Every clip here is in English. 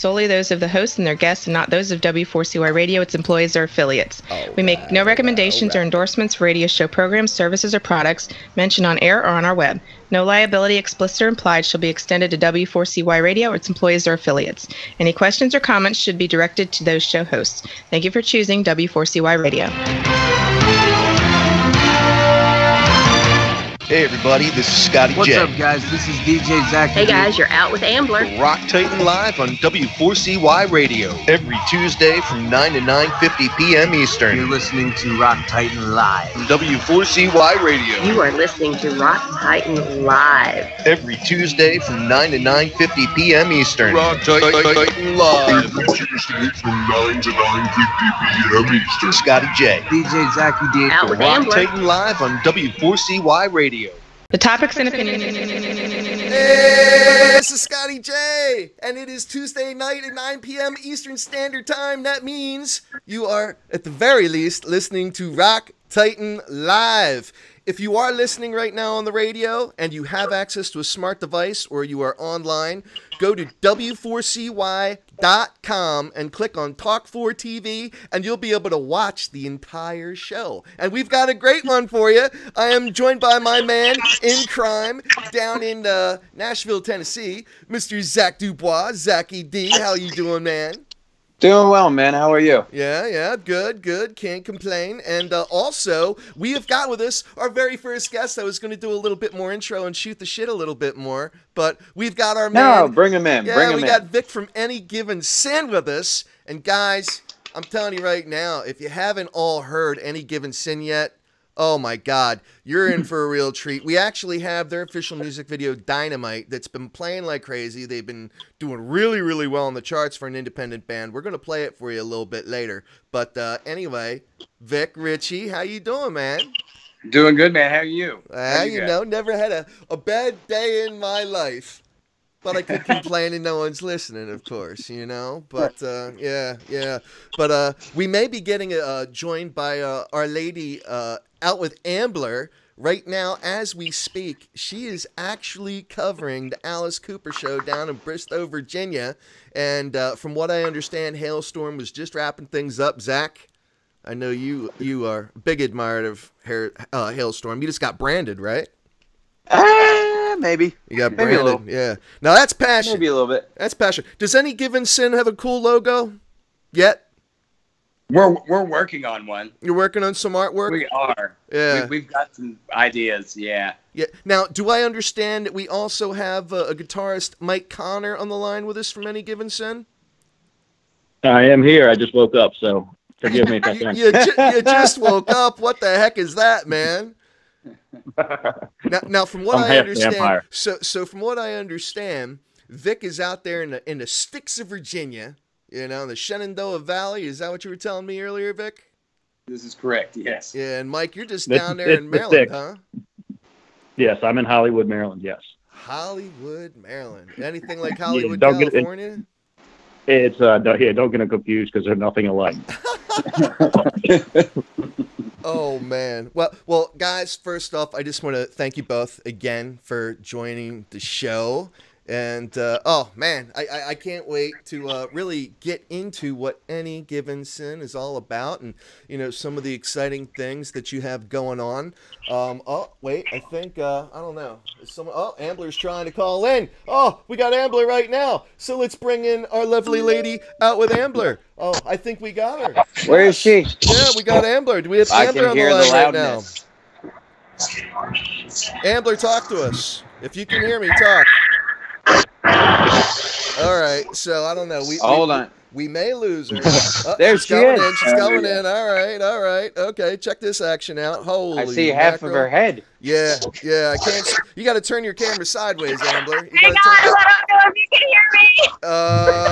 solely those of the host and their guests and not those of W4CY Radio, its employees, or affiliates. We make no recommendations or endorsements for radio show programs, services, or products mentioned on air or on our web. No liability, explicit or implied, shall be extended to W4CY Radio or its employees or affiliates. Any questions or comments should be directed to those show hosts. Thank you for choosing W4CY Radio. Hey everybody, this is Scotty J. What's up, guys? This is DJ Zach. Hey guys, you're out with Ambler. Rock Titan Live on W4CY Radio every Tuesday from 9 to 9:50 p.m. Eastern. You're listening to Rock Titan Live on W4CY Radio. You are listening to Rock Titan Live every Tuesday from 9 to 9:50 p.m. Eastern. Rock Titan Live every Tuesday from 9 to 9:50 p.m. Eastern. Scotty J. DJ Zachy D. Out with Rock Ambler. Titan Live on W4CY Radio. The topics and opinions. Hey, this is Scotty J, and it is Tuesday night at 9 p.m. Eastern Standard Time. That means you are, at the very least, listening to Rock Titan Live. If you are listening right now on the radio and you have access to a smart device or you are online, go to W4CY.com and click on Talk 4 TV and you'll be able to watch the entire show. And we've got a great one for you. I am joined by my man in crime down in Nashville, Tennessee, Mr. Zach Dubois. Zachy D, how you doing, man? Doing well, man. How are you? Yeah, good. Can't complain. And also, we have got with us our very first guest. I was going to do a little bit more intro and shoot the shit a little bit more, but we've got our man. No, bring him in. Yeah, we got Vic from Any Given Sin with us. And guys, I'm telling you right now, if you haven't all heard Any Given Sin yet, oh my God, you're in for a real treat. We actually have their official music video, Dynamite, that's been playing like crazy. They've been doing really, really well on the charts for an independent band. We're going to play it for you a little bit later. But anyway, Vic, Richie, how you doing, man? Doing good, man. How are you? Never had a bad day in my life. But I could complain and no one's listening, of course, you know. But, yeah. But we may be getting joined by Our Lady Out with Ambler right now as we speak. She is actually covering the Alice Cooper show down in Bristow, Virginia. And from what I understand, Hailstorm was just wrapping things up. Zach, I know you are a big admirer of Hailstorm. You just got branded, right? Maybe. You got maybe branded, a little. yeah. Now that's passion. Maybe a little bit. That's passion. Does Any Given Sin have a cool logo yet? We're working on one. You're working on some artwork? We are. Yeah. We've got some ideas, yeah. Yeah. Now, do I understand that we also have a guitarist, Mike Connor, on the line with us from Any Given Sin? I am here. I just woke up, so forgive me if I can. You just woke up. What the heck is that, man? Now, from what I understand, so from what I understand, Vic is out there in the sticks of Virginia, you know, in the Shenandoah Valley. Is that what you were telling me earlier, Vic? This is correct. Yes. Yeah, and Mike, you're just down there in Maryland, huh? Yes, I'm in Hollywood, Maryland. Yes. Hollywood, Maryland. Anything like Hollywood, California? It's don't get it confused because they're nothing alike. Oh man. Well, guys, first off, I just want to thank you both again for joining the show. And oh man, I can't wait to really get into what Any Given Sin is all about, and you know, some of the exciting things that you have going on. Oh wait, I think I don't know. Is someone? Oh, Ambler's trying to call in. Oh, we got Ambler right now. So let's bring in our lovely lady Out with Ambler. Oh, I think we got her. Where is she? Yeah, we got Ambler. Do we have Ambler on the line right now? Ambler, talk to us. If you can hear me, talk. All right, so I don't know. Hold on. We may lose her. There she is. She's coming in. All right. Okay, check this action out. Holy I see half of her head. Yeah. I can't. You got to turn your camera sideways, Ambler. Hang on, I don't know if you can hear me.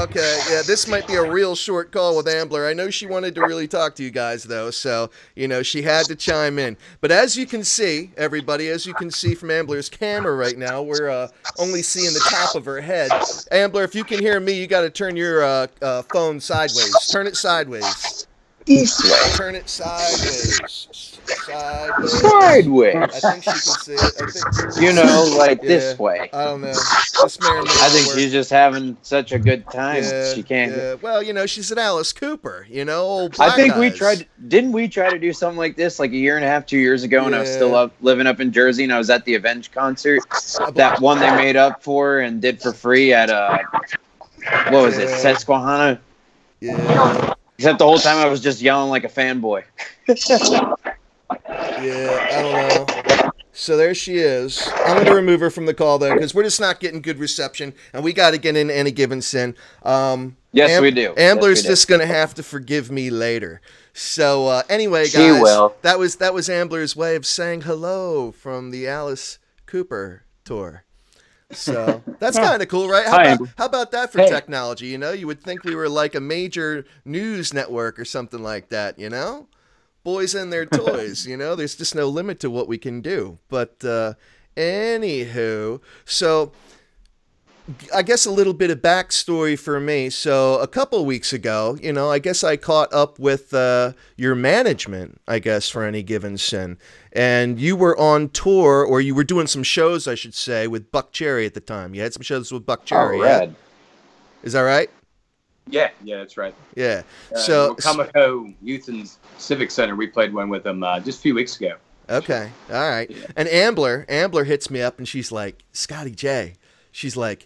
Okay. Yeah, this might be a real short call with Ambler. I know she wanted to really talk to you guys, though, so, you know, she had to chime in. But as you can see, everybody, as you can see from Ambler's camera right now, we're only seeing the top of her head. Ambler, if you can hear me, you got to turn your phone sideways. Turn it sideways. East way. Turn it sideways. Sideways. Sideways. I think she can see it. I think, You know, like this way. I don't know. This Marilyn I think Monroe- she's just having such a good time. Yeah, She can't. yeah. Well, you know, she's an Alice Cooper. You know, old I Black think we Eyes. tried. Didn't we try to do something like this like a year and a half, 2 years ago? And I was Yeah. still living up in Jersey, and I was at the Avenged concert. That one they made up for and did for free at what was it, Susquehanna? Yeah. Except the whole time I was just yelling like a fanboy. Yeah, I don't know. So there she is. I'm going to remove her from the call, though, because we're just not getting good reception, and we got to get in Any Given Sin. Yes, we do. Ambler's Yes, we do. just going to have to forgive me later. So anyway, guys, She will. that was Ambler's way of saying hello from the Alice Cooper tour. So that's kind of cool, right? How about that for technology? You know, you would think we were like a major news network or something like that, you know? Boys and their toys, you know? There's just no limit to what we can do. But anywho, so I guess a little bit of backstory for me. So a couple weeks ago, you know, I guess I caught up with your management, I guess, for Any Given Sin. And you were on tour, or you were doing some shows, I should say, with Buck Cherry at the time. You had some shows with Buck Cherry. Oh, rad. Is that right? Yeah, that's right. Yeah. So Wacomico Youth and Civic Center, we played one with them just a few weeks ago. Okay. All right. Yeah. And Ambler hits me up and she's like, Scotty J, she's like,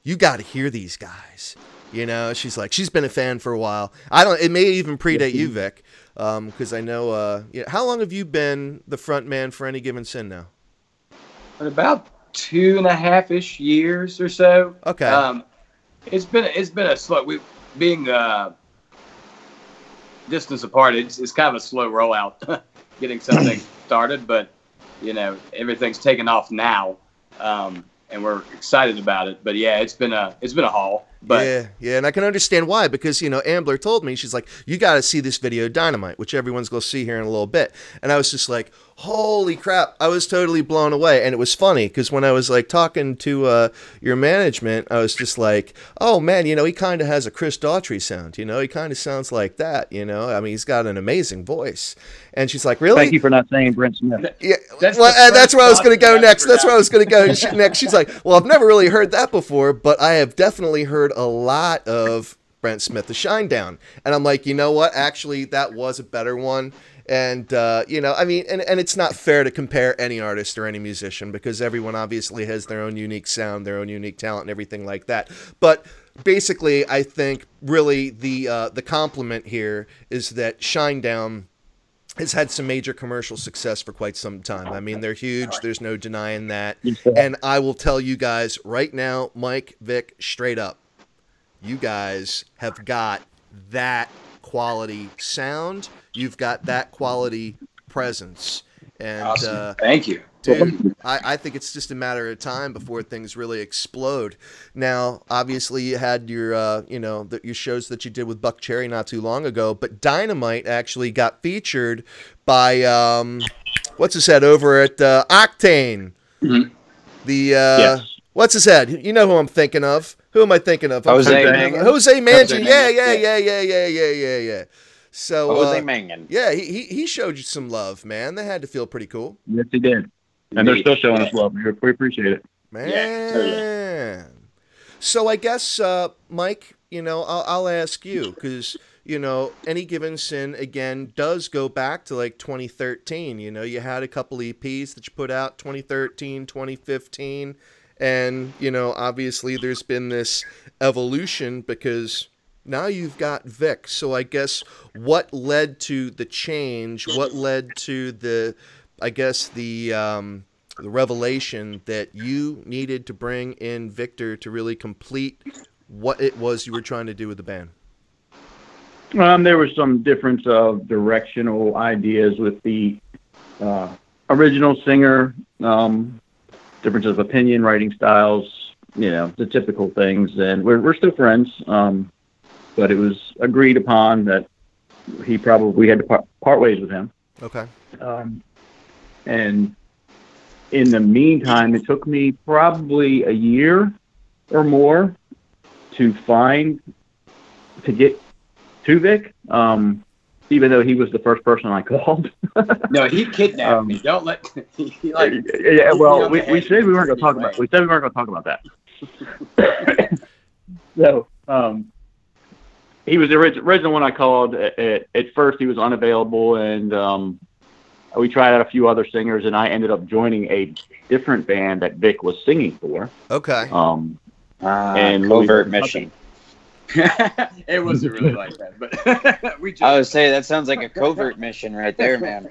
you got to hear these guys. You know, she's like, she's been a fan for a while. It may even predate you, Vic, because I know, how long have you been the front man for Any Given Sin now? About 2.5-ish years or so. Okay. It's been a slow. Being distance apart, it's kind of a slow rollout getting something started, but you know everything's taken off now, and we're excited about it. But yeah, it's been a haul. But yeah, and I can understand why, because you know Ambler told me, she's like, you got to see this video Dynamite, which everyone's gonna see here in a little bit, and I was just like, holy crap, I was totally blown away. And it was funny because when I was like talking to your management, I was just like, oh man, you know, he kind of has a Chris Daughtry sound, you know, he kind of sounds like that, you know, I mean, he's got an amazing voice. And she's like, really? Thank you for not saying Brent Smith. Yeah, that's where I was going to go next. That's where I was going to go next. She's like, well, I've never really heard that before, but I have definitely heard a lot of Brent Smith, The Shinedown. And I'm like, you know what? Actually, that was a better one. And, you know, I mean, and it's not fair to compare any artist or any musician because everyone obviously has their own unique sound, their own unique talent and everything like that. But basically, I think really the compliment here is that Shinedown has had some major commercial success for quite some time. I mean, they're huge. There's no denying that. And I will tell you guys right now, Mike, Vic, straight up, you guys have got that quality sound. You've got that quality presence. And awesome. Thank you. Dude, I think it's just a matter of time before things really explode. Now, obviously, you had your, your shows that you did with Buck Cherry not too long ago, but Dynamite actually got featured by, what's his head over at Octane. Mm-hmm. Yes. What's his head? You know who I'm thinking of. Who am I thinking of? Jose Mangin. Jose Mangin. Yeah. So Jose Mangin. Yeah, he showed you some love, man. That had to feel pretty cool. Yes, he did. And they're still showing us love. We appreciate it. Man. Yeah, totally. So I guess, Mike, you know, I'll ask you because, you know, Any Given Sin, again, does go back to like 2013. You know, you had a couple EPs that you put out 2013, 2015. And, you know, obviously there's been this evolution because now you've got Vic. So I guess what led to the change? What led to the revelation that you needed to bring in Victor to really complete what it was you were trying to do with the band? There were some difference of directional ideas with the original singer, difference of opinion, writing styles, you know, the typical things. And we're still friends, but it was agreed upon that we had to part ways with him. Okay. And in the meantime, it took me probably a year or more to get to Vic. even though he was the first person I called. No, he kidnapped me. Don't let. Yeah, well, we said we weren't going to talk about. We said we weren't going to talk about that. So, he was the original one I called. At first, he was unavailable, and we tried out a few other singers, and I ended up joining a different band that Vic was singing for. Okay. And Covert Mission. It wasn't really like that, but we. I would say that sounds like a covert mission right there, man.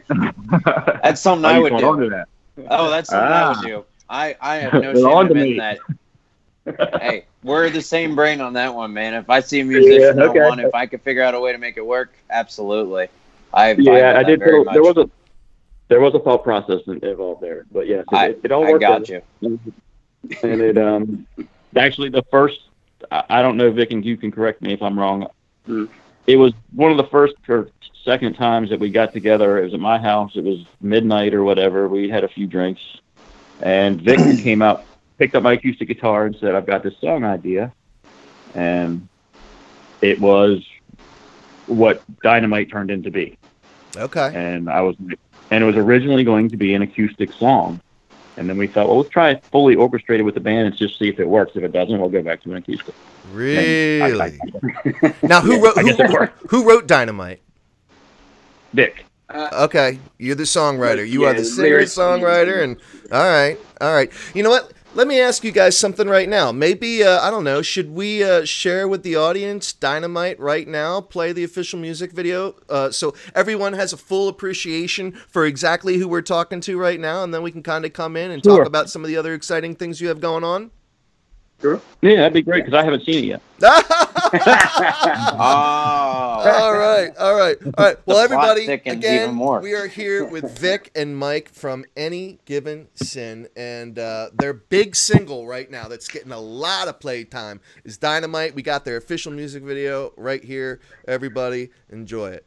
That's something I would do. That? Oh, that's something I would do. I have no shame in that. Hey, we're the same brain on that one, man. If I see a musician I want, if I could figure out a way to make it work, absolutely. I did. There was a thought process involved there, but yes, it all worked. I got you. And it actually the first. I don't know, Vic, and you can correct me if I'm wrong. It was one of the first or second times that we got together. It was at my house. It was midnight or whatever. We had a few drinks, and Vic came out, picked up my acoustic guitar, and said, "I've got this song idea," and it was what Dynamite turned into be. Okay. And it was originally going to be an acoustic song. And then we thought, well, let's try it fully orchestrated with the band and just see if it works. If it doesn't, we'll go back to an acoustic. Really? Now, who wrote Dynamite? Vic. Okay, you're the songwriter. You are the singer-songwriter, and all right. You know what? Let me ask you guys something right now. Maybe, I don't know, should we share with the audience Dynamite right now, play the official music video, so everyone has a full appreciation for exactly who we're talking to right now, and then we can kind of come in and talk about some of the other exciting things you have going on? Sure. Yeah, that'd be great, because I haven't seen it yet. All right. Well, everybody, again, we are here with Vic and Mike from Any Given Sin, and their big single right now that's getting a lot of play time is Dynamite. We got their official music video right here. Everybody, enjoy it.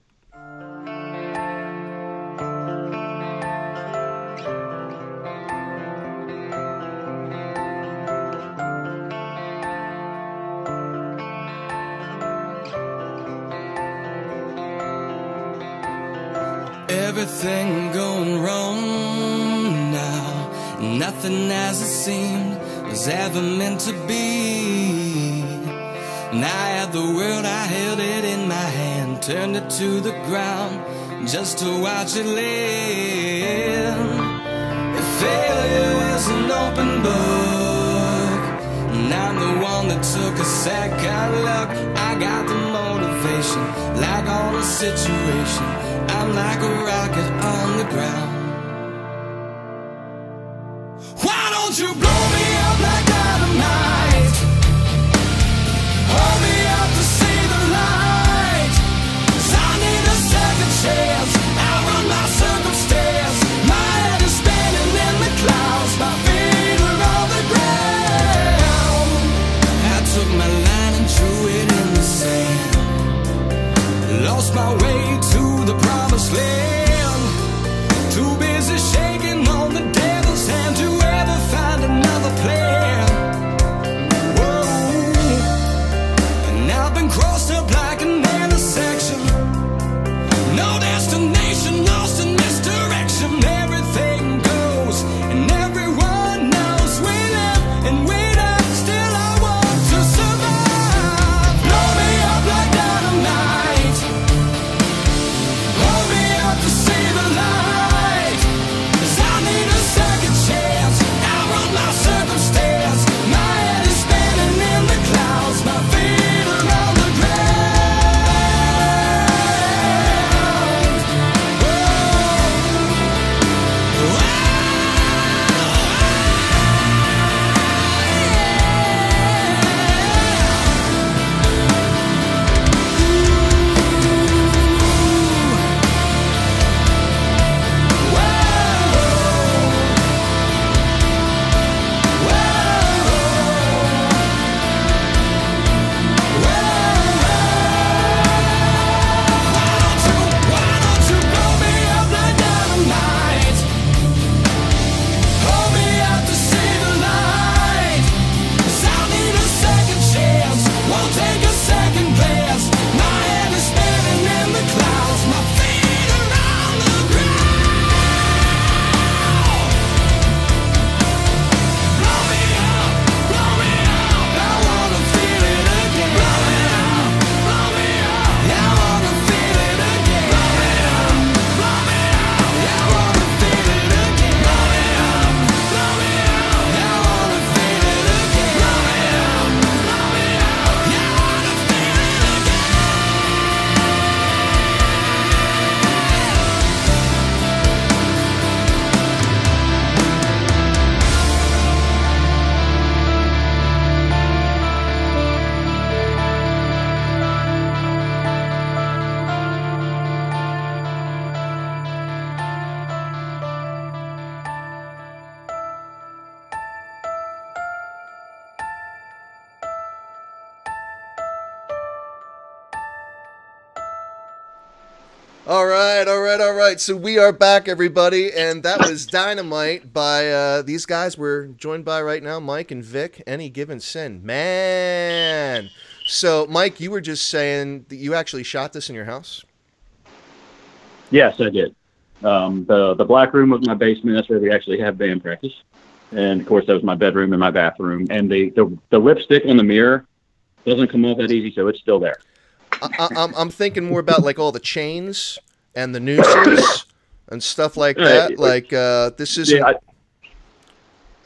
Everything going wrong now. Nothing as it seemed was ever meant to be. And I had the world, I held it in my hand, turned it to the ground just to watch it land. If failure is an open book, and I'm the one that took a second look, I got the motivation, like on a situation. I'm like a rocket on the ground. Why don't you blow me up like dynamite? Hold me up to see the light. 'Cause I need a second chance. Outrun my circumstance. My head is spinning in the clouds. My feet are on the ground. I took my line and drew it in the sand. Lost my way to the promised land. Too busy shaking on the devil's hand to ever find another plan. Whoa. And I've been crossed up like an intersection. No destination, lost in misdirection. Everything goes and everyone knows. We live and we die. Still I want to survive. Blow me up like dynamite. Hold me up to see the light. 'Cause I need a second chance. Outrun my circumstance. My head is spinning in the clouds. My feet are on the ground. All right. So we are back, everybody, and that was Dynamite by these guys we're joined by right now, Mike and Vic. Any Given Sin, man. So, Mike, you were just saying that you actually shot this in your house? Yes, I did. The black room was my basement. That's where we actually have band practice, and of course that was my bedroom and my bathroom. And the lipstick on the mirror doesn't come off that easy, so it's still there. I'm thinking more about like all the chains and the nooses and stuff like that. Like this is. Yeah,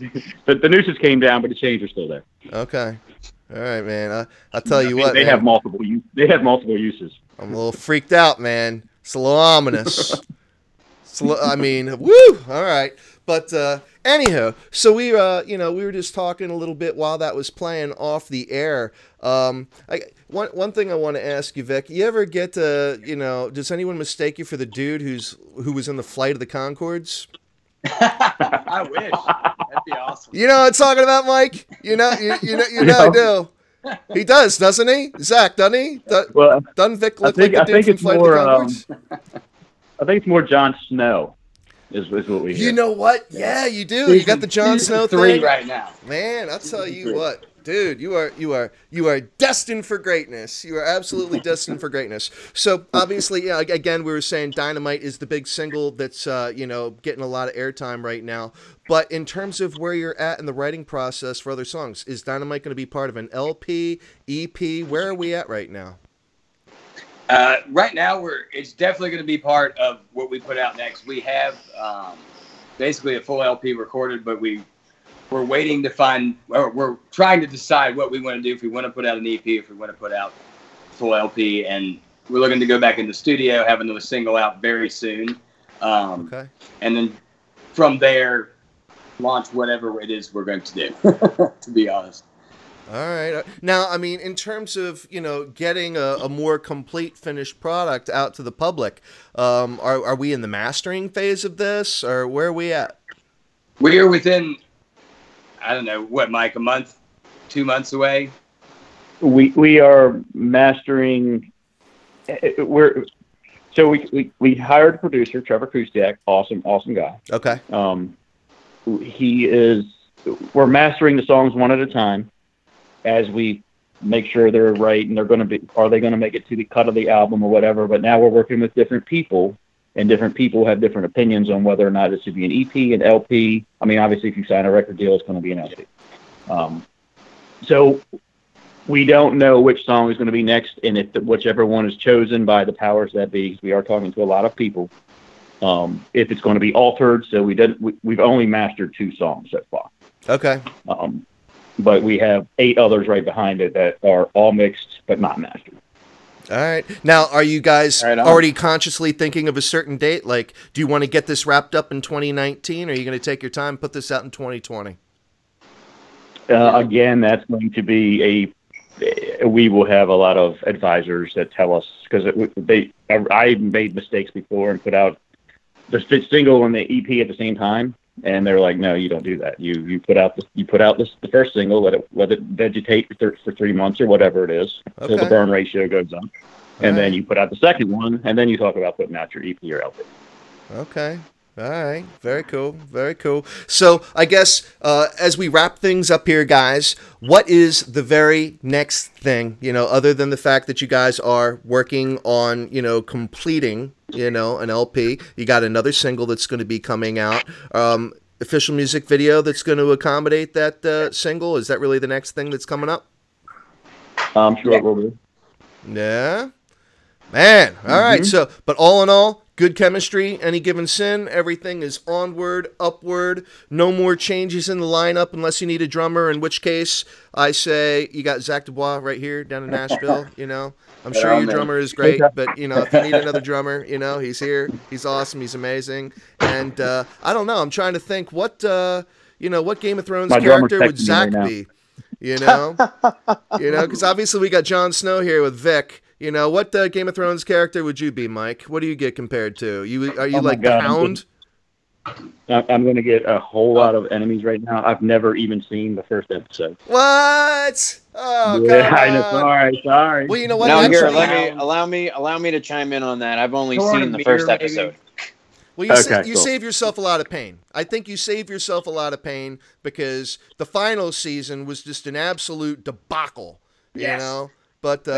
the nooses came down, but the chains are still there. Okay, all right, man. I'll tell you what. They have multiple. They have multiple uses. I'm a little freaked out, man. It's a little ominous. I mean, woo! All right, but anyhow, so we we were just talking a little bit while that was playing off the air. One thing I want to ask you, Vic, you ever get to, does anyone mistake you for the dude who was in the Flight of the Conchords? I wish. That'd be awesome. You know what I'm talking about, Mike? You know I do. He does, doesn't he? Zach, doesn't he? Doesn't Vic look like the dude from Flight of the Conchords? I think it's more Jon Snow is what we hear. You know what? Yeah, you do. You got the Jon Snow thing 3 right now. Man, I'll tell you what. Dude, you are destined for greatness. You are absolutely destined for greatness. So obviously, again, we were saying Dynamite is the big single that's getting a lot of airtime right now. But in terms of where you're at in the writing process for other songs, is Dynamite going to be part of an LP, EP? Where are we at right now? Right now, it's definitely going to be part of what we put out next. We have basically a full LP recorded, but we're waiting to we're trying to decide what we want to do, if we want to put out an EP, if we want to put out full LP, and we're looking to go back in the studio, have another single out very soon. Okay. And then from there, launch whatever it is we're going to do, to be honest. All right. Now, I mean, in terms of, getting a more complete finished product out to the public, are we in the mastering phase of this, or where are we at? We are within, I don't know, what, Mike, a month, 2 months away? We are mastering. We hired a producer, Trevor Kustiak, awesome guy. Okay. We're mastering the songs one at a time as we make sure they're right, and are they going to make it to the cut of the album or whatever. But now we're working with different people, and different people have different opinions on whether or not it should be an EP, an LP. I mean, obviously, if you sign a record deal, it's going to be an LP. So we don't know which song is going to be next, and if whichever one is chosen by the powers that be, because we are talking to a lot of people, if it's going to be altered. So we've only mastered 2 songs so far. Okay. But we have 8 others right behind it that are all mixed but not mastered. All right. Now, are you guys already consciously thinking of a certain date? Like, do you want to get this wrapped up in 2019, or are you going to take your time and put this out in 2020? Again, that's going to be we will have a lot of advisors that tell us, because I made mistakes before and put out the single and the EP at the same time. And they're like, no, you don't do that. You put out the first single, let it vegetate for 3 months or whatever it is, until the burn ratio goes up, and then you put out the second one, and then you talk about putting out your EP or LP. Okay. All right. Very cool. Very cool. So I guess as we wrap things up here, guys, what is the very next thing, other than the fact that you guys are working on, completing, an LP? You got another single that's going to be coming out. Official music video that's going to accommodate that single. Is that really the next thing that's coming up? I'm sure it will be. Yeah. Man. All right. So, but all in all, good chemistry, Any Given Sin. Everything is onward, upward. No more changes in the lineup unless you need a drummer, in which case I say you got Zach Dubois right here down in Nashville. I'm sure your drummer is great, but, if you need another drummer, he's here. He's awesome. He's amazing. And I don't know. I'm trying to think what Game of Thrones character would Zach be? Because obviously we got Jon Snow here with Vic. What Game of Thrones character would you be, Mike? What do you get compared to? Are you like the Hound? I'm going to get a whole lot of enemies right now. I've never even seen the first episode. What? Oh, yeah, I know. Sorry. Well, you know what? No, here, allow me to chime in on that. I've only seen the first episode. Well, you save yourself a lot of pain. I think you save yourself a lot of pain because the final season was just an absolute debacle. You know, but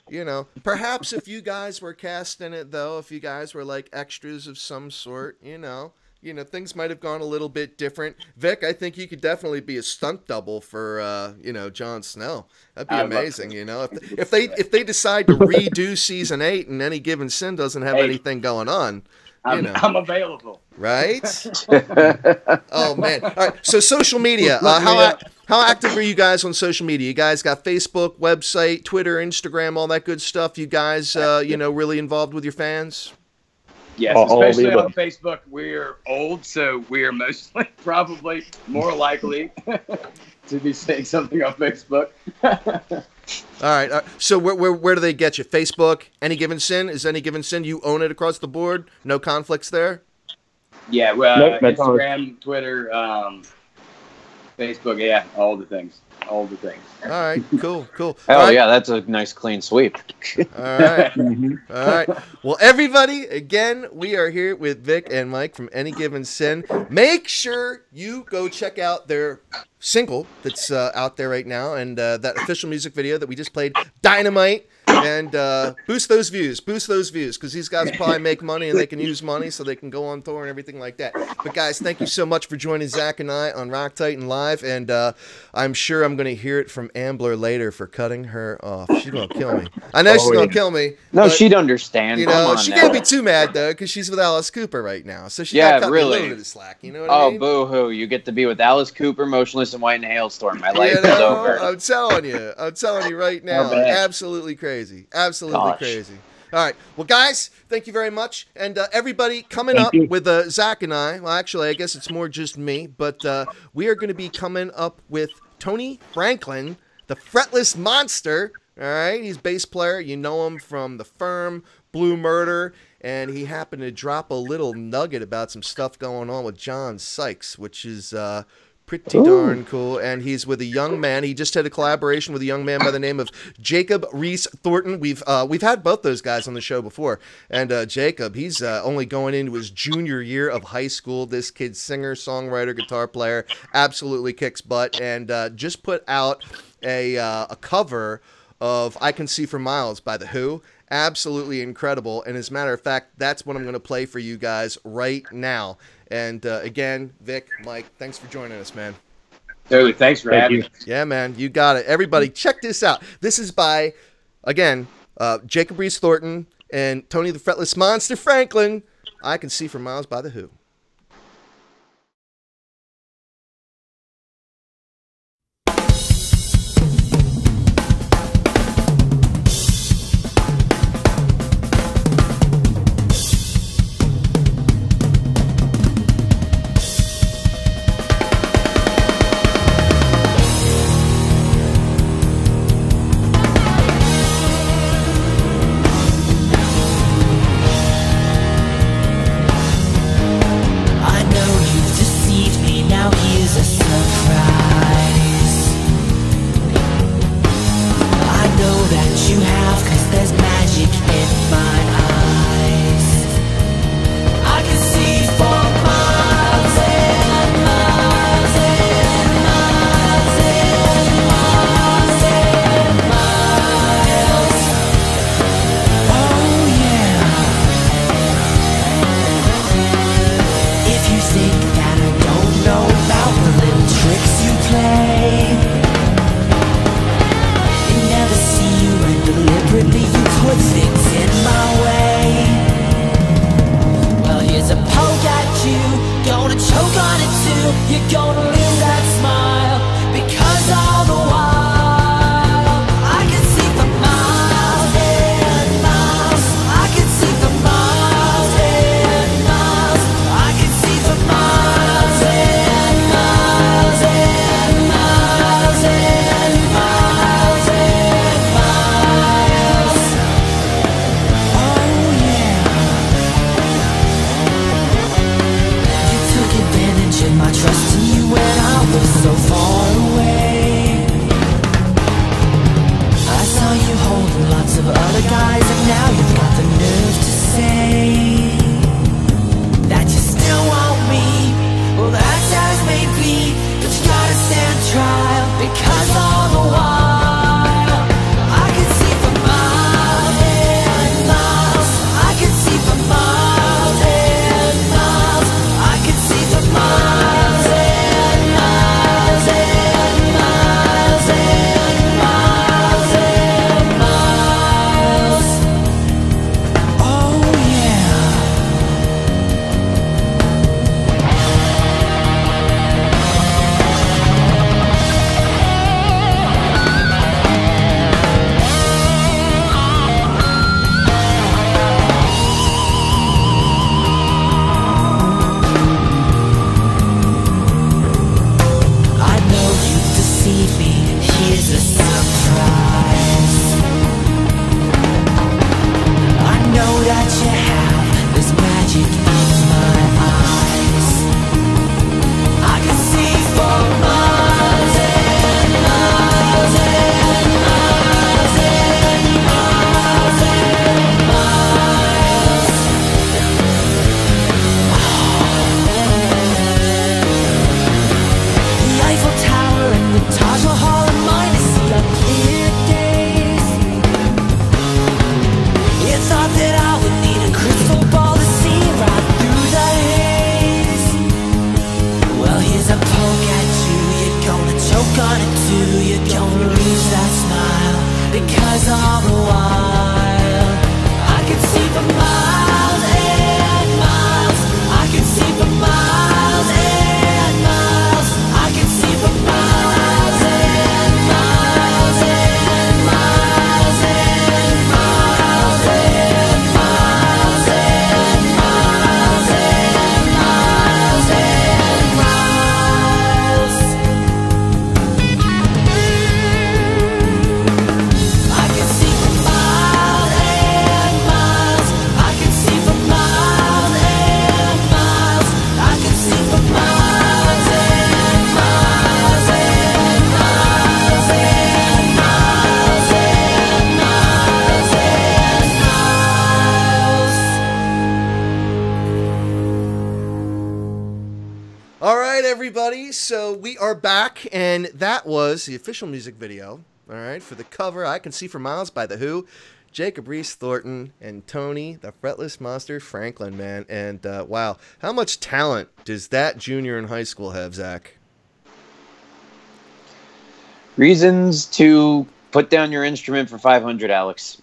you know, perhaps if you guys were cast in it, though, if you guys were like extras of some sort, you know, things might have gone a little bit different. Vic, I think you could definitely be a stunt double for, you know, Jon Snow. That'd be amazing, you know. If they decide to redo season 8 and Any Given Sin doesn't have anything going on, I'm available. Right? Oh, man. All right, so social media. How active are you guys on social media? You guys got Facebook, website, Twitter, Instagram, all that good stuff? You guys, you know, really involved with your fans? Yes, especially on Facebook. We're old, so we are mostly probably more likely to be saying something on Facebook. All right. So where do they get you? Facebook, Any Given Sin? Is Any Given Sin? You own it across the board? No conflicts there? Yeah, well, Instagram, Twitter, Facebook, yeah, all the things. All right, cool. Oh, yeah, that's a nice clean sweep. All right. All right. Well, everybody, again, we are here with Vic and Mike from Any Given Sin. Make sure you go check out their single that's out there right now and that official music video that we just played, Dynamite. And boost those views, because these guys probably make money and they can use money so they can go on tour and everything like that. But guys, thank you so much for joining Zach and I on Rock Titan Live, and I'm sure I'm going to hear it from Ambler later for cutting her off. She's going to kill me. I know she's going to kill me. No, she'd understand. You know, she can't be too mad, though, because she's with Alice Cooper right now. So she got to cut me a little bit of slack, you know what I mean? Oh, boo-hoo. You get to be with Alice Cooper, Motionless in White, and Hailstorm. My life is over. I'm telling you right now. Absolutely crazy. Absolutely crazy. All right. Well, guys, thank you very much. And everybody coming up with Zach and I. Well, actually, I guess it's more just me. But we are going to be coming up with Tony Franklin, the Fretless Monster. All right. He's bass player. You know him from The Firm, Blue Murder. And he happened to drop a little nugget about some stuff going on with John Sykes, which is pretty darn cool. And he's with a young man. He just had a collaboration with a young man by the name of Jacob Reese Thornton. We've had both those guys on the show before. And Jacob, he's only going into his junior year of high school. This kid's singer, songwriter, guitar player, absolutely kicks butt. And just put out a cover of I Can See for Miles by The Who. Absolutely incredible. And as a matter of fact, that's what I'm going to play for you guys right now. And again, Vic, Mike, thanks for joining us, man. Totally. Thanks for having me. Yeah, man. You got it. Everybody, check this out. This is by, again, Jacob Reese Thornton and Tony the Fretless Monster Franklin. I Can See for Miles by The Who. My trust in you when I was like eyes, and now you've got the nerve to say that you still want me. Well, that's as may be, but you gotta stand trial, because all the while I can see for miles and miles. I can see for miles and miles. I can see for miles and miles and miles and miles and miles. Oh yeah. I know you've deceived me, here's a surprise. I know that you have, there's magic in my eyes. I can see for miles and miles and miles and miles and miles. The Eiffel Tower and the Taj Mahal in mine, I see on clear days. You thought that I would need a crystal ball to see right through the haze. Well, here's a poke at you, you're gonna choke on it too. You're gonna lose that smile, because all the while I can see for miles and miles. I can see for miles and miles. I can see for miles and miles and miles and miles and miles and miles and miles and miles. I can see for miles and miles. I can see for miles and miles. I can see for miles and miles and miles and miles and miles and miles. All right, everybody. So we are back, and that was the official music video. All right, for the cover, "I Can See for Miles" by The Who, Jacob Rees-Thornton, and Tony, the Fretless Monster Franklin, man. And wow, how much talent does that junior in high school have, Zach? Reasons to put down your instrument for 500, Alex.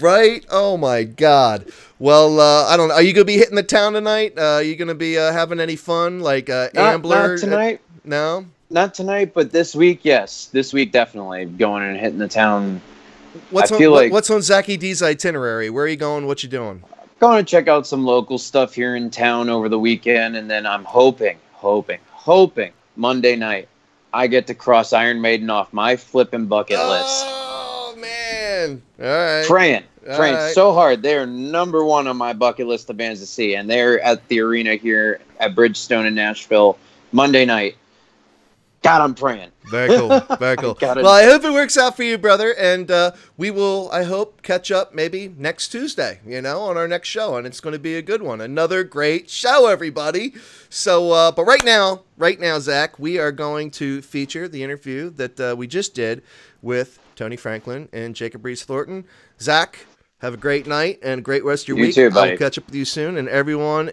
Right? Oh my God. Well, I don't know. Are you gonna be hitting the town tonight? Are you gonna be having any fun, like Ambler? Not tonight. No. Not tonight, but this week, yes. This week, definitely going and hitting the town. What's I on, feel like what's on Zachy D's itinerary? Where are you going? What you doing? going to check out some local stuff here in town over the weekend, and then I'm hoping Monday night I get to cross Iron Maiden off my flipping bucket list. Oh man! All right. Praying right. so hard. They're number one on my bucket list of bands to see, and they're at the arena here at Bridgestone in Nashville Monday night. God, I'm praying. Very cool. Very cool. Well, I hope it works out for you, brother. And we will, I hope, catch up maybe next Tuesday, on our next show. And it's going to be a good one. Another great show, everybody. So, but right now, Zach, we are going to feature the interview that we just did with Tony Franklin and Jacob Rees-Thornton. Zach, have a great night and a great rest of your week. You too, buddy. I'll catch up with you soon. And everyone,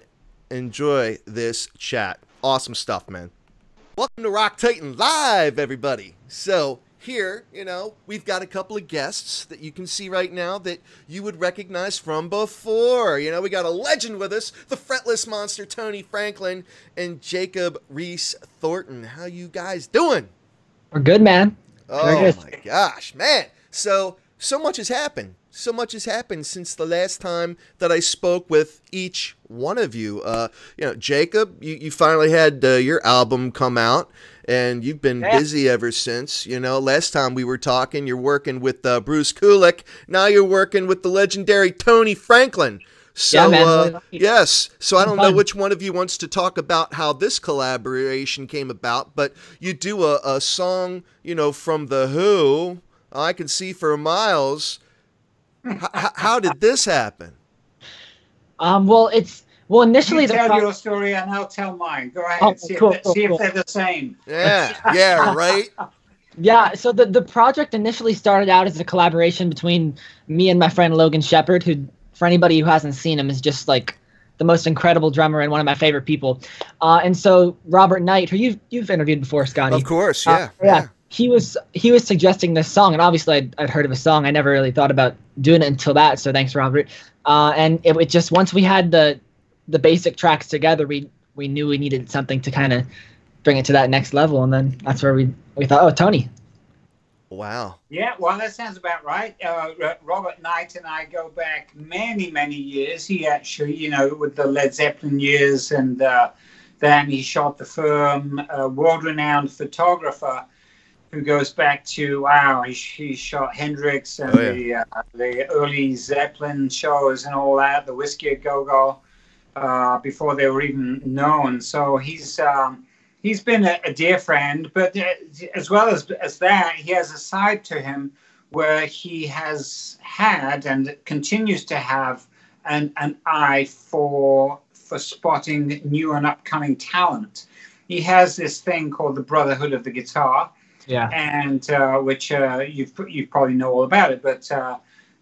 enjoy this chat. Awesome stuff, man. Welcome to Rock Titan Live, everybody. So here, we've got a couple of guests that you can see right now that you would recognize from before. We got a legend with us, the Fretless Monster Tony Franklin and Jacob Rees-Thornton. How you guys doing? We're good, man. Oh my gosh, man. So much has happened. So much has happened since the last time that I spoke with each one of you. Jacob, you finally had your album come out, and you've been busy ever since. Last time we were talking, you're working with Bruce Kulick. Now you're working with the legendary Tony Franklin. So, man. yes. So I don't know which one of you wants to talk about how this collaboration came about, but you do a song, from The Who. I Can See for Miles. How did this happen? Well, initially you tell your story and I'll tell mine. Go ahead. See if they're the same. Yeah, right. Yeah, so the project initially started out as a collaboration between me and my friend Logan Shepard, who, for anybody who hasn't seen him, is just like the most incredible drummer and one of my favorite people. And so Robert Knight, who you've interviewed before, Scotty. Of course, yeah. He was suggesting this song, and obviously I'd heard of a song. I never really thought about doing it until that. So thanks, Robert. And it just, once we had the basic tracks together, we knew we needed something to kind of bring it to that next level, and then that's where we thought, oh, Tony. Wow. Yeah, well, that sounds about right. Robert Knight and I go back many, many years. He actually, with the Led Zeppelin years, and then he shot the film, world-renowned photographer who goes back to, he shot Hendrix and the early Zeppelin shows and all that, the Whiskey a Go-Go, before they were even known. So he's been a dear friend, but as well as that, he has a side to him where he has had and continues to have an eye for spotting new and upcoming talent. He has this thing called the Brotherhood of the Guitar, and which you probably know all about it, but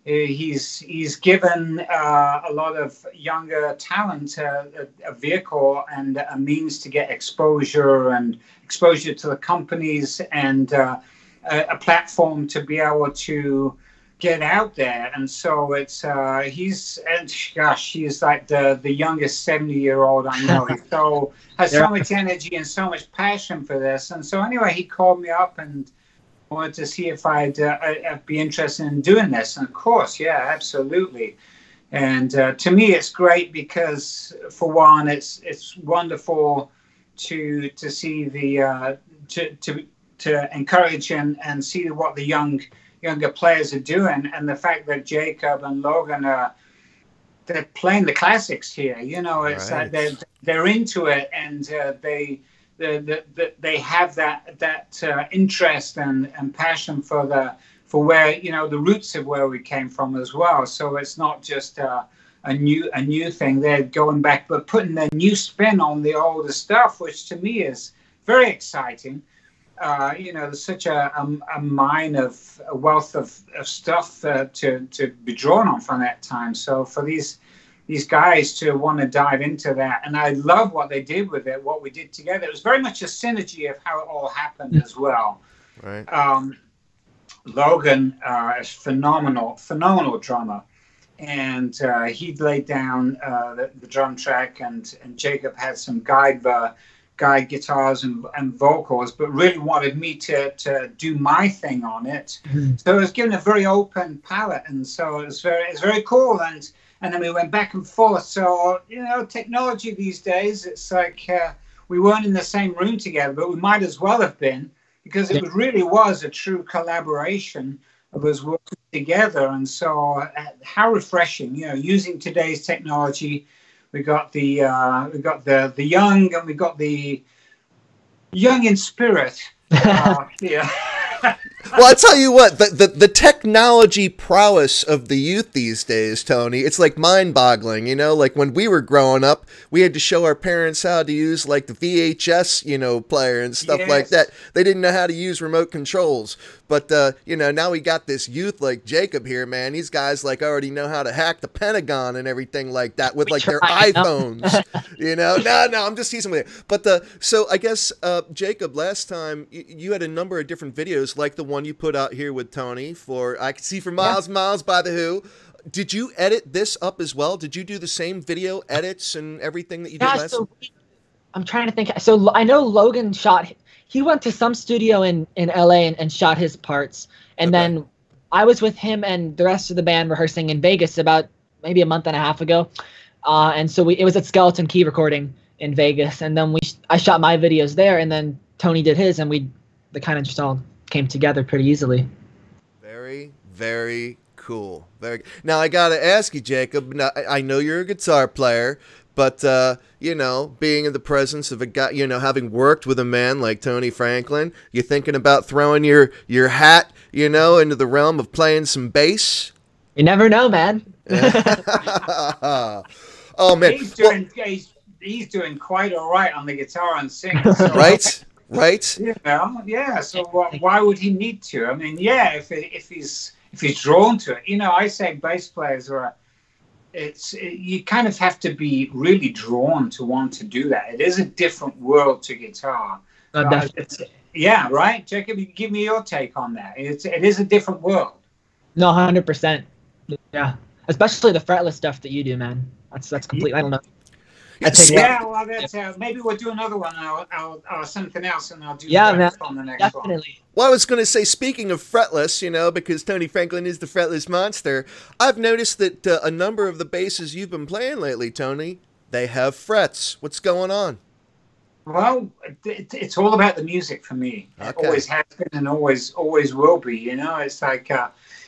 he's given a lot of younger talent a vehicle and a means to get exposure to the companies, and a platform to be able to get out there. And so it's he's like the youngest 70-year-old I know. He has so much energy and so much passion for this. And so anyway, he called me up and wanted to see if I'd be interested in doing this. And of course, yeah, absolutely. And to me, it's great because, for one, it's wonderful to see the to encourage and see what the younger players are doing, and the fact that Jacob and Logan they're playing the classics here. It's right. They're into it, and they have that interest and passion for where the roots of where we came from as well. So it's not just a new thing. They're going back but putting their new spin on the older stuff, which to me is very exciting. There's such a wealth of stuff to be drawn on from that time. So for these guys to want to dive into that, and I love what they did with it, what we did together. It was very much a synergy of how it all happened as well. Right. Logan is phenomenal drummer, and he laid down the drum track, and Jacob had some guide guitars and vocals, but really wanted me to do my thing on it. Mm-hmm. So it was given a very open palette, and so it's very cool. And then we went back and forth. So technology these days, it's like we weren't in the same room together, but we might as well have been, because it really was a true collaboration of us working together. And so how refreshing, using today's technology. We got the young, and we got the young in spirit. Yeah. Well, I tell you what, the technology prowess of the youth these days, Tony, it's like mind-boggling. Like when we were growing up, we had to show our parents how to use like the VHS, player and stuff like that. They didn't know how to use remote controls. But now we got this youth like Jacob here, man. These guys like already know how to hack the Pentagon and everything like that with like their iPhones. No, I'm just teasing with you. But so I guess Jacob, last time you had a number of different videos like the one you put out here with Tony for I Can See for Miles, Miles by The Who. Did you edit this up as well? Did you do the same video edits and everything that you did last time? I'm trying to think. So I know Logan he went to some studio in LA and shot his parts. And then I was with him and the rest of the band rehearsing in Vegas about maybe a month and a half ago. And so it was at Skeleton Key Recording in Vegas. And then I shot my videos there, and then Tony did his, and they kind of just all came together pretty easily. Very, very cool. Now I got to ask you, Jacob, now, I know you're a guitar player, But you know, being in the presence of a guy, you know, having worked with a man like Tony Franklin, you thinking about throwing your hat, you know, into the realm of playing some bass? You never know, man. Oh man, he's doing quite all right on the guitar and singing. So, right. You know, yeah. So why would he need to? I mean, yeah, if he's drawn to it, you know, I say bass players are. You kind of have to be really drawn to want to do that. It is a different world to guitar. Yeah, right, Jacob. Give me your take on that. It is a different world. No, 100%. Yeah, especially the fretless stuff that you do, man. That's complete. I don't know. Yeah, well, that's maybe we'll do another one. I'll something else, and I'll do that on the next definitely. one. Well, I was going to say, speaking of fretless, you know, because Tony Franklin is the fretless monster, I've noticed that a number of the basses you've been playing lately, Tony, they have frets. What's going on? Well, it's all about the music for me. Okay. It always has been and always will be. You know, it's like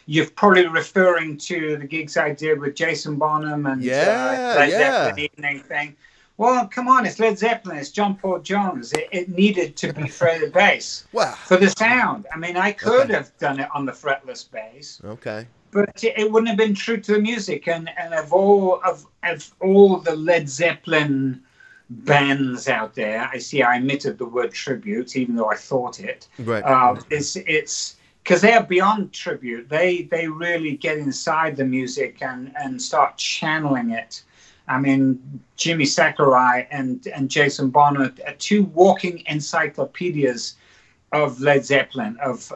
you're probably referring to the gigs I did with Jason Bonham and Led Zeppelin evening thing. Well, come on, it's Led Zeppelin, it's John Paul Jones. It needed to be fretted bass for the sound. I mean, I could have done it on the fretless bass. Okay. But it wouldn't have been true to the music. And of all the Led Zeppelin bands out there, I omitted the word tribute, even though I thought it. Right. It's because they are beyond tribute. They really get inside the music and start channeling it. I mean, Jimmy Sakurai and Jason Bonham are two walking encyclopedias of Led Zeppelin, of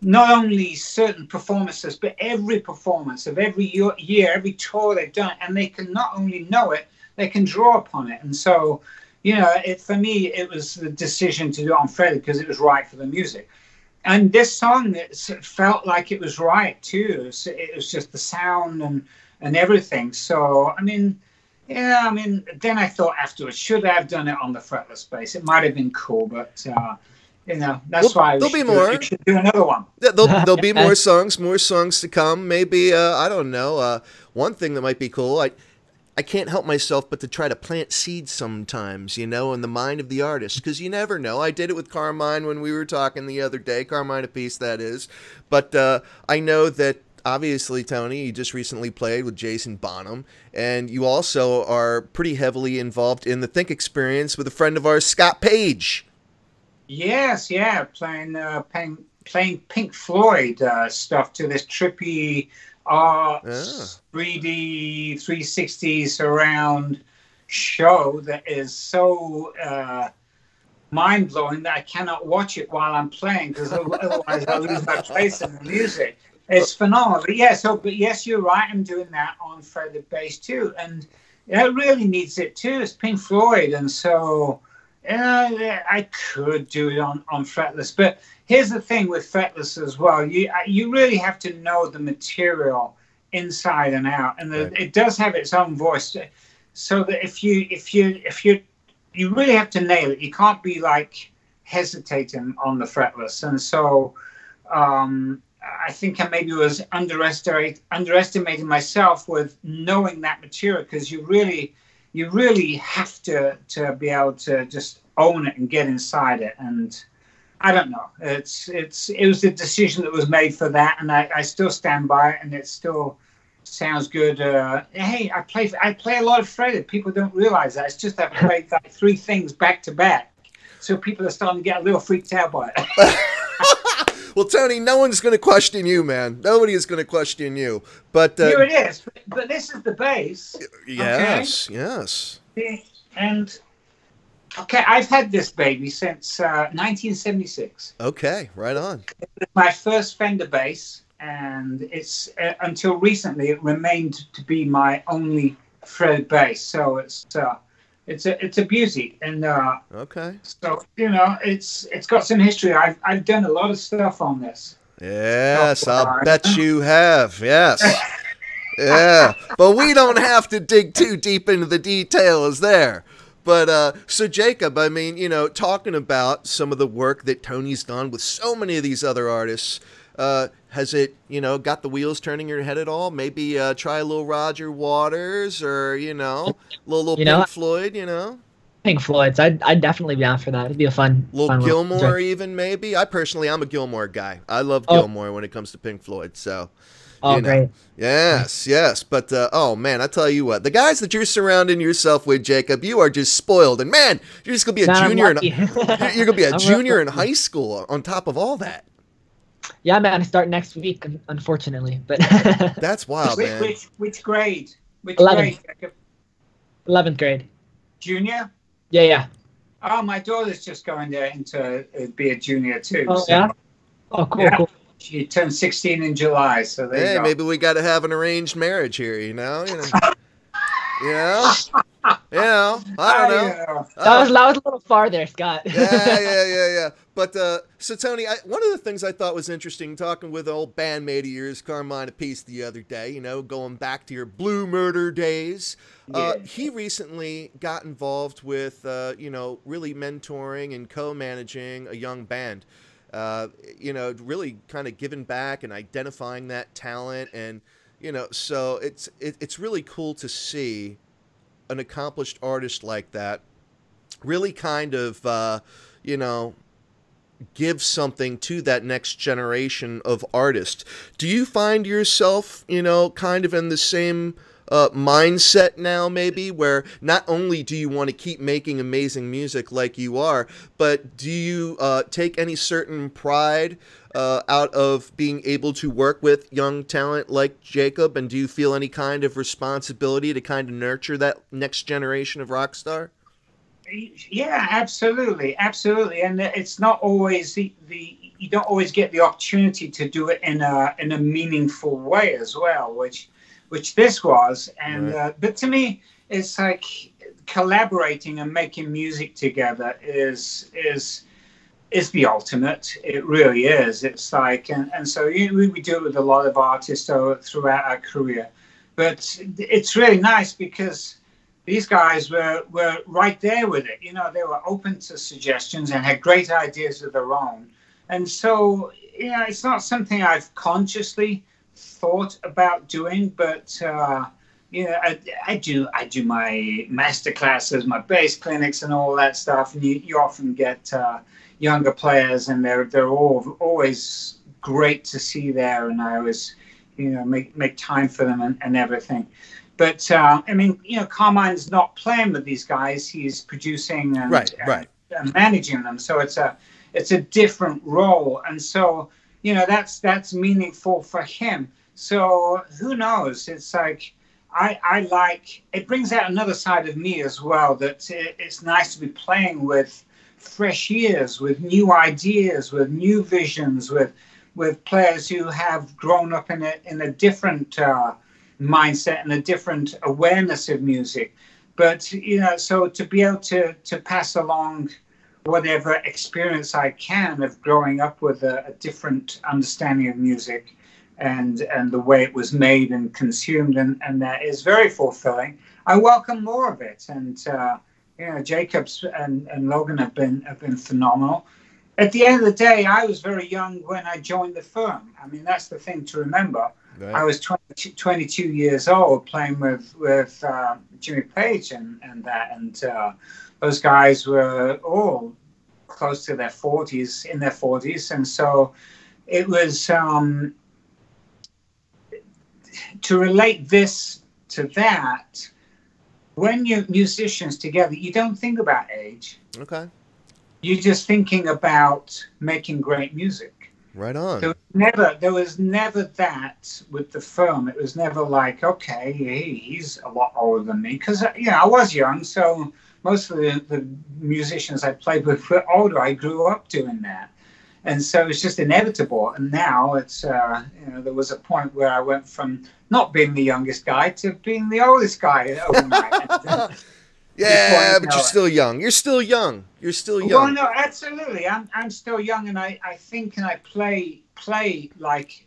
not only certain performances, but every performance of every year, every tour they've done. And they can not only know it, they can draw upon it. And so, you know, for me, it was the decision to do it on Freddie because it was right for the music. And this song, it felt like it was right, too. So it was just the sound and everything. So, I mean, then I thought afterwards, should I have done it on the fretless bass? It might have been cool, but, you know, that's why there'll be more. We should do another one. There'll be more songs to come. Maybe, I don't know, one thing that might be cool, I can't help myself but to try to plant seeds sometimes, you know, in the mind of the artist, because you never know. I did it with Carmine when we were talking the other day, Carmine Appice, that is. But I know that, obviously, Tony, you just recently played with Jason Bonham, and you also are pretty heavily involved in the Think Experience with a friend of ours, Scott Page. Yes, yeah, playing Pink Floyd stuff to this trippy 3D 360 surround show that is so mind-blowing that I cannot watch it while I'm playing because otherwise I'll lose my place in the music. It's phenomenal. But yes, you're right. I'm doing that on fretted bass too, and it really needs it too. It's Pink Floyd, and so I could do it on fretless. But here's the thing with fretless as well. You really have to know the material inside and out, and it does have its own voice. So that if you really have to nail it. You can't be like hesitating on the fretless, and so. I think I maybe was underestimating myself with knowing that material because you really have to be able to just own it and get inside it. And I don't know. It was the decision that was made for that, and I still stand by it, and it still sounds good. Hey, I play a lot of fretted. People don't realize that. It's just I've played like 3 things back to back, so people are starting to get a little freaked out by it. Well, Tony, no one's going to question you, man. Nobody is going to question you. But here it is. But this is the bass. Yes, okay? Yes. And I've had this baby since 1976. Okay, right on. It's my first Fender bass, and it's until recently it remained to be my only fretted bass. So it's a beauty, and okay. So you know, it's got some history. I've done a lot of stuff on this. Yes, I'll bet you have. Yes, yeah. But we don't have to dig too deep into the details there. But so Jacob, I mean, you know, talking about some of the work that Tony's done with so many of these other artists, Has it, got the wheels turning in your head at all? Maybe try a little Roger Waters or, little Pink Floyd, Pink Floyd's. I'd definitely be down for that. It'd be a fun. Little Gilmore even maybe. I'm a Gilmore guy. I love Gilmore when it comes to Pink Floyd. So. Great. Yes. But, oh, man, I tell you what. The guys that you're surrounding yourself with, Jacob, you are just spoiled. And, man, you're just going to be a junior. You're going to be a junior in high school on top of all that. Yeah, man, I start next week, unfortunately. But that's wild, man. Which grade? Which 11th. grade, Jacob? 11th grade. Junior? Yeah. Oh, my daughter's just going there to be a junior, too. Oh, yeah? Oh, cool. She turned 16 in July, so there you go. Maybe we got to have an arranged marriage here, I don't know. That was a little far there, Scott. Yeah. But so Tony, one of the things I thought was interesting talking with an old bandmate of yours, Carmine Appice, the other day, going back to your Blue Murder days. He recently got involved with, really mentoring and co-managing a young band. Really kind of giving back and identifying that talent. And, so it's really cool to see an accomplished artist like that really kind of, give something to that next generation of artists. Do you find yourself, kind of in the same mindset now, maybe, where not only do you want to keep making amazing music like you are, but do you take any certain pride out of being able to work with young talent like Jacob, and do you feel any kind of responsibility to kind of nurture that next generation of rock star? Yeah, absolutely, and it's not always you don't always get the opportunity to do it in a meaningful way as well, which this was. And right. But to me, it's like collaborating and making music together is the ultimate. It really is. It's like, and so we do it with a lot of artists throughout our career, but it's really nice because these guys were right there with it. They were open to suggestions and had great ideas of their own. And so, it's not something I've consciously thought about doing, but I do my master classes, my bass clinics, and all that stuff. And you often get younger players, and they're always great to see there. And I always make time for them and everything. But Carmine's not playing with these guys; he's producing and managing them. So it's a different role, and so that's meaningful for him. So who knows? It's like I like it. Brings out another side of me as well. That it's nice to be playing with fresh ears, with new ideas, with new visions, with players who have grown up in a different mindset and a different awareness of music. But so to be able to pass along whatever experience I can of growing up with a different understanding of music and the way it was made and consumed, and that is very fulfilling. I welcome more of it, and Jacobs and Logan have been phenomenal. At the end of the day, I was very young when I joined the firm. I mean, that's the thing to remember. Right. I was 22 years old playing with Jimmy Page and those guys were all close to their 40s, and so it was to relate this to that. When you're musicians together, you don't think about age. Okay. You're just thinking about making great music. Right on. There was never that with the firm. It was never like, okay, he's a lot older than me, because I was young, so most of the musicians I played with were older. I grew up doing that, and so it's just inevitable. And now it's there was a point where I went from not being the youngest guy to being the oldest guy overnight. Yeah, but you're still young. You're still young. You're still young. Well, no, absolutely. I'm still young, and I think and I play like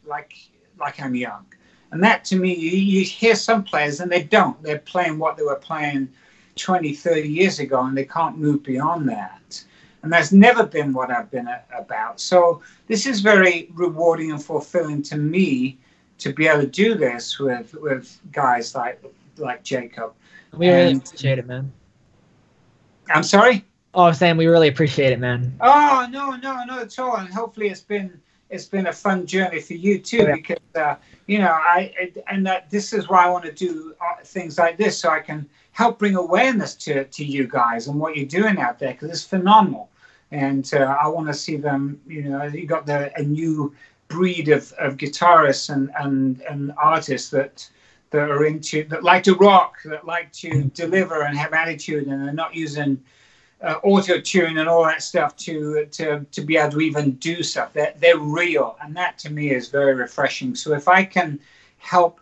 I'm young. And that, to me, you hear some players and they don't. They're playing what they were playing 20, 30 years ago, and they can't move beyond that. And that's never been what I've been about. So this is very rewarding and fulfilling to me to be able to do this with guys like Jacob. We really appreciate it, man. I'm sorry? Oh, Sam, we really appreciate it, man. Oh, no, not at all. And hopefully it's been a fun journey for you too, because this is why I want to do things like this, so I can help bring awareness to you guys and what you're doing out there, because it's phenomenal. And I want to see them. You got a new breed of guitarists and artists that like to rock, that like to deliver and have attitude, and they're not using auto tune and all that stuff to be able to even do stuff. They're real, and that to me is very refreshing. So if I can help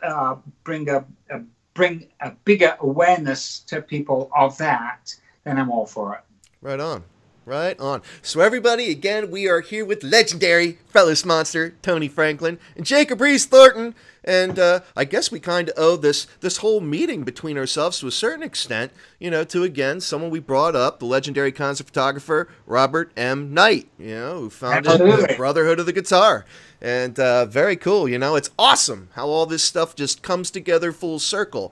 bring a bigger awareness to people of that, then I'm all for it. Right on. Right on. So everybody, again, we are here with legendary Fellas Monster, Tony Franklin, and Jacob Reese Thornton. And I guess we kind of owe this whole meeting between ourselves to a certain extent, to, again, someone we brought up, the legendary concert photographer, Robert M. Knight, who founded the Brotherhood of the Guitar. And very cool, it's awesome how all this stuff just comes together full circle.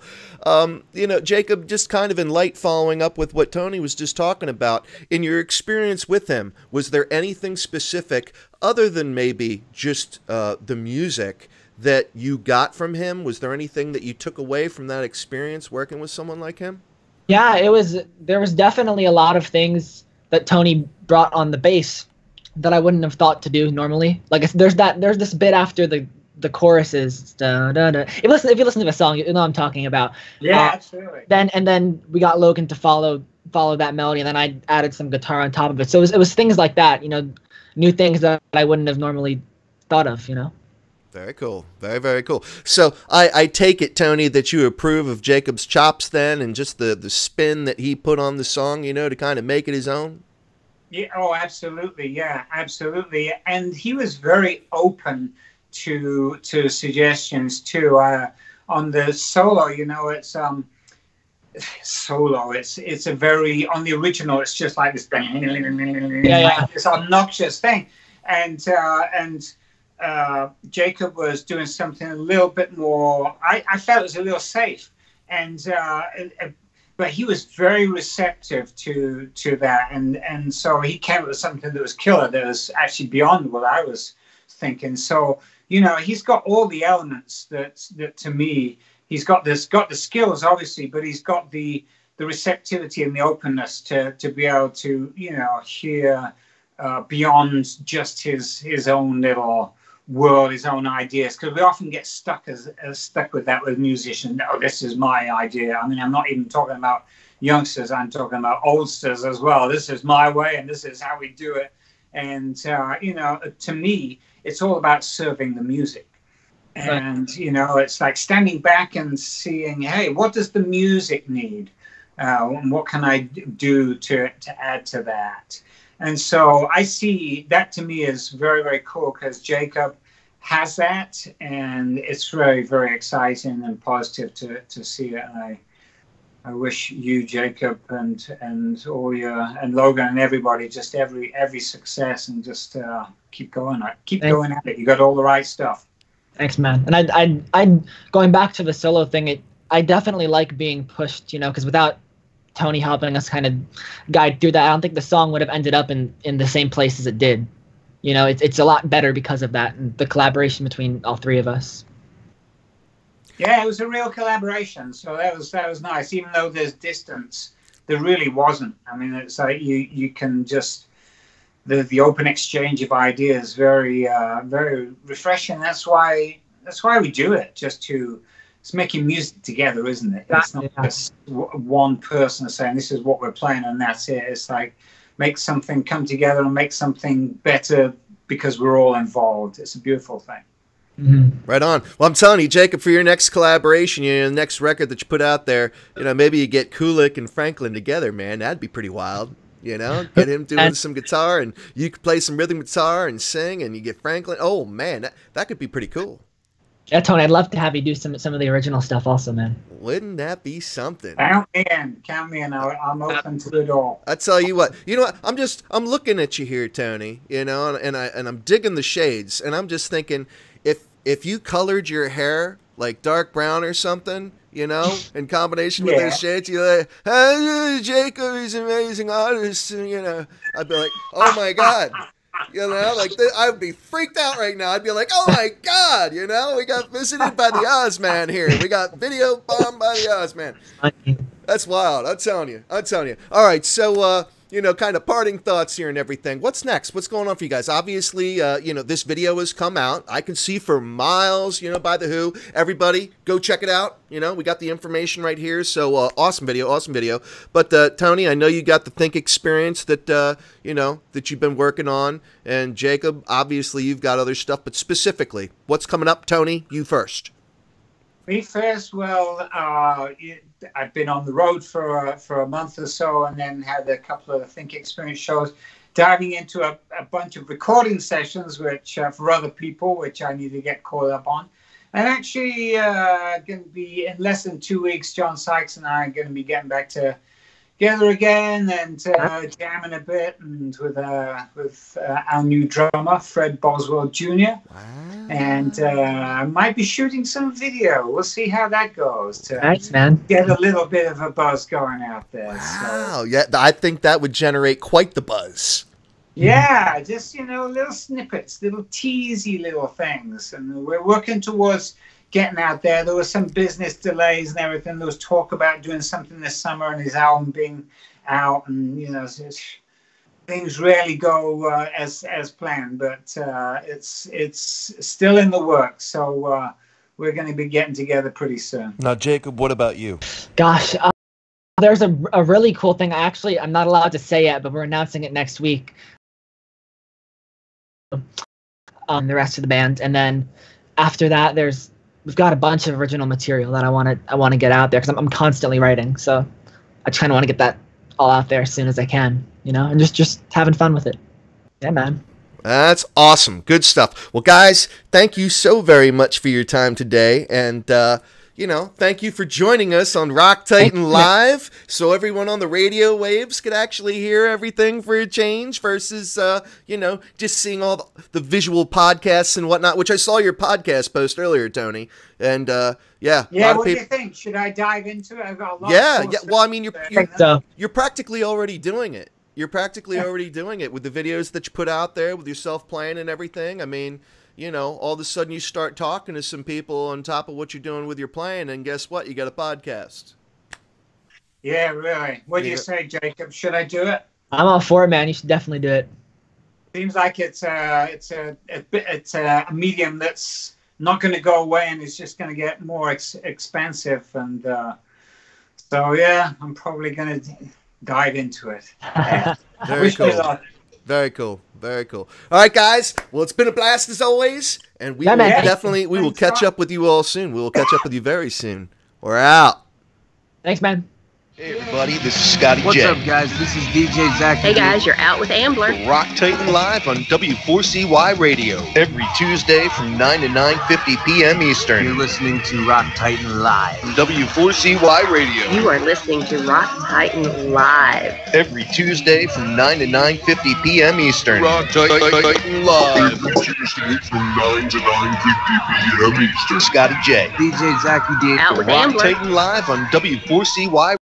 Jacob, just kind of in light following up with what Tony was just talking about, in your experience with him, was there anything specific other than maybe just the music that you got from him? Was there anything that you took away from that experience working with someone like him? Yeah, there was definitely a lot of things that Tony brought on the bass that I wouldn't have thought to do normally. Like there's this bit after the choruses. Da, da, da. If you listen to the song, you know what I'm talking about. Yeah, absolutely. Then we got Logan to follow that melody, and then I added some guitar on top of it. So it was things like that, new things that I wouldn't have normally thought of, Very cool. Very, very cool. So I take it, Tony, that you approve of Jacob's chops then, and just the spin that he put on the song, to kind of make it his own? Yeah, oh, absolutely. Yeah, absolutely. And he was very open to suggestions too. On the solo, it's solo. It's a very, on the original, it's just like this this obnoxious thing. And Jacob was doing something a little bit more, I felt it was a little safe. But he was very receptive to that, and so he came up with something that was killer, that was actually beyond what I was thinking. So he's got all the elements that to me, he's got the skills obviously, but he's got the receptivity and the openness to be able to hear beyond just his own little world, his own ideas, because we often get stuck with that with musicians. No, this is my idea. I mean, I'm not even talking about youngsters, I'm talking about oldsters as well. This is my way, and this is how we do it. And to me, it's all about serving the music. And it's like standing back and seeing, hey, what does the music need, and what can I do to add to that? And so I see that, to me, is very, very cool, because Jacob has that, and it's very, very exciting and positive to see it. And I wish you, Jacob, and all and Logan and everybody, just every success, and just keep going. Going at it. You got all the right stuff. Thanks, man. And I going back to the solo thing, I definitely like being pushed, because without Tony helping us kind of guide through that, I don't think the song would have ended up in the same place as it did. It's a lot better because of that, and the collaboration between all three of us. Yeah, it was a real collaboration, so that was nice. Even though there's distance, there really wasn't. I mean, it's like you can just the open exchange of ideas, very very refreshing. That's why we do it, it's making music together, isn't it? It's not just one person saying this is what we're playing and that's it. It's like make something come together and make something better because we're all involved. It's a beautiful thing. Mm-hmm. Right on. Well, I'm telling you, Jacob, for your next collaboration, the next record that you put out there, maybe you get Kulick and Franklin together, man. That'd be pretty wild. Get him doing some guitar, and you could play some rhythm guitar and sing, and you get Franklin. Oh man, that could be pretty cool. Yeah, Tony, I'd love to have you do some of the original stuff also, man. Wouldn't that be something? Count me in. I'm open to it all. I tell you what, I'm looking at you here, Tony, and I'm digging the shades, and I'm just thinking, if you colored your hair like dark brown or something, in combination with those shades, you're like, hey, Jacob, he's an amazing artist, and, I'd be like, oh my God. I would be freaked out right now. I'd be like, oh my God, we got visited by the Ozman here. We got video bombed by the Ozman. That's wild. I'm telling you. All right, so, kind of parting thoughts here and everything. What's next? What's going on for you guys? Obviously, this video has come out. I can see for miles, by The Who. Everybody, go check it out. We got the information right here. So, awesome video. But, Tony, I know you got the Think experience that, that you've been working on. And, Jacob, obviously, you've got other stuff. But specifically, what's coming up, Tony? You first. Me first. Well, I've been on the road for a month or so, and then had a couple of Think Experience shows, diving into a bunch of recording sessions, which for other people, which I need to get caught up on. And actually, going to be in less than 2 weeks, John Sykes and I are going to be getting back together again and jamming a bit, and with our new drummer, Fred Boswell Jr. Wow. And I might be shooting some video. We'll see how that goes. Nice, man. Get a little bit of a buzz going out there. Wow, so. Yeah, I think that would generate quite the buzz. Yeah, just, little snippets, little teasy little things. And we're working towards getting out there. There was some business delays and everything. There was talk about doing something this summer and his album being out, and things rarely go as planned. But it's still in the works. So we're going to be getting together pretty soon. Now, Jacob, what about you? Gosh, there's a really cool thing. I'm not allowed to say yet, but we're announcing it next week. The rest of the band, and then after that, we've got a bunch of original material that I want to get out there, because I'm constantly writing. So I kind of want to get that all out there as soon as I can, and just having fun with it. Yeah, man. That's awesome. Good stuff. Well, guys, thank you so very much for your time today, and thank you for joining us on Rock Titan Live, so everyone on the radio waves could actually hear everything for a change versus, just seeing all the visual podcasts and whatnot, which I saw your podcast post earlier, Tony. And, yeah, what do you think? Should I dive into it? I've got a lot of yeah. Well, I mean, you're practically already doing it. You're practically already doing it with the videos that you put out there, with yourself playing and everything. I mean, all of a sudden you start talking to some people on top of what you're doing with your playing, and guess what? You got a podcast. Yeah, really. What do you say, Jacob? Should I do it? I'm all for it, man. You should definitely do it. Seems like it's a medium that's not going to go away, and it's just going to get more expensive. And so, yeah, I'm probably going to dive into it. Very cool. Very cool. Very cool. All right, guys. Well, it's been a blast as always, and we will catch up with you all soon. We will catch up with you very soon. We're out. Thanks, man. Hey, everybody. This is Scotty J. What's up, guys? This is DJ Zach. Hey, guys. You're out with Ambler. Rock Titan Live on W4CY Radio every Tuesday from 9 to 9:50 p.m. Eastern. You're listening to Rock Titan Live on W4CY Radio. You are listening to Rock Titan Live every Tuesday from 9 to 9:50 p.m. Eastern. Rock Titan Live every Tuesday from 9 to 9:50 p.m. Eastern. Scotty J. DJ Zachy D. Out with Rock Ambler. Titan Live on W4CY